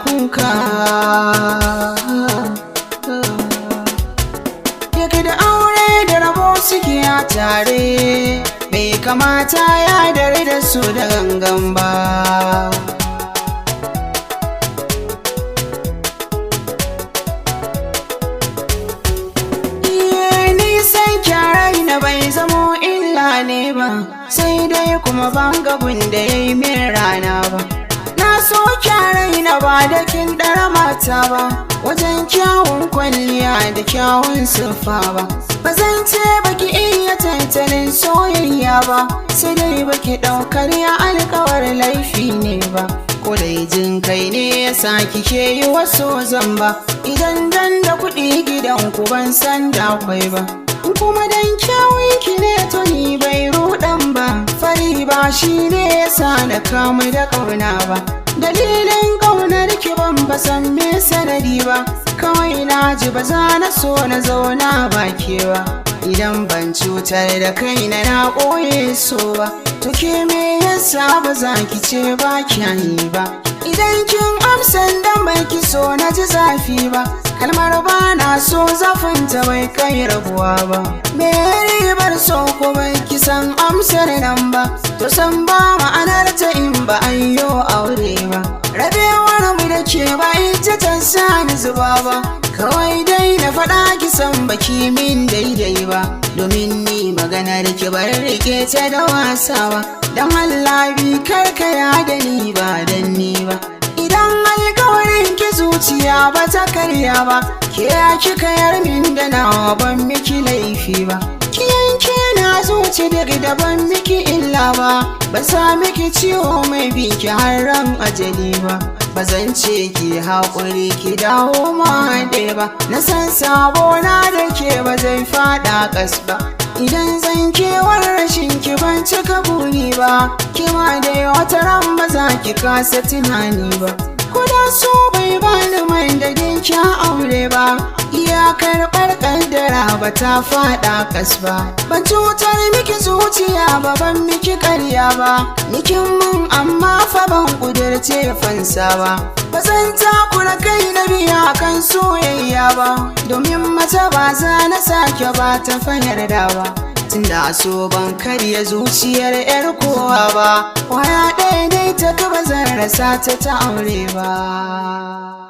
kuka. Yake da aure da rabo suke a tare, bai kamata ya dare da su da gangan ba. Nisan kyarai na bai zamo illa ne ba, sai dai kuma ban ga gunda ya yi min rana ba. Na so kyarai na ba da kin ɗara mata ba, wajen kyawun kwalliya da kyawun siffa ba. Ba zan ce baki iya tattalin soyayya ba, sai dai baki ɗaukar ya alkawar laifi ne ba. Ko dai jin kai ne ya sa kike yi wasu zamba, idan dan da kuɗi gidan ku ban san da akwai ba. Kuma dan kyawun ki ne to ni bai ruɗan ba, fari ba shi ne ya sa na kamu da ƙauna ba. Dalilin ƙaunar ki ban san me sanadi ba, kawai na ji ba za na so na zauna ba ke ba. Idan ban cutar da kaina na ɓoye so ba, to ke me yasa ba za ki ce ba kyayi ba. Idan kin amsan dan bai ki so na ji zafi ba, kalmar ba na so zafinta bai kai rabuwa ba. Me ribar so ko bai ki san amsar nan ba, to san ba ma'anar ta in ba ayyo aure ba. Rabewar mu da ke ba ita ta sa ni zuba ba, kawai dai na faɗa ki san baki min daidai ba. Domin ni maganar ki bar rike ta da wasa ba, dan Allah bi karkaya da ni ba dan ni ba. Idan alkawarin ki zuciya ba ta karya ba, ke kika yar min da nawa ban miki laifi ba. Ki yanke na zuci daga da ban miki illa ba, ba sa miki ciwo mai bi ki har ran ajali ba. Ba zan ce ki haƙuri ki dawo ma haɗe ba, na san sabo na da ke ba zai faɗa ƙas ba. Idan zan kewar rashin ki ban cika buri ba, ki ma dai wata ran ba za ki kasa tunani ba. Kuda so bai bani man da kya aure ba, iya karɓar ƙaddara ba ta faɗa kas ba. Ban cutar miki zuciya ba, ban miki ƙarya ba, nikin mun amma fa ban ƙudurce fansa ba. Ba zan takura kai na biya kan soyayya ba, domin mace ba za na sake ba ta yarda ba. Tunda so ban karya zuciyar 'yar kowa ba, kwaya ɗaya dai ta ba zan rasa ta aure ba.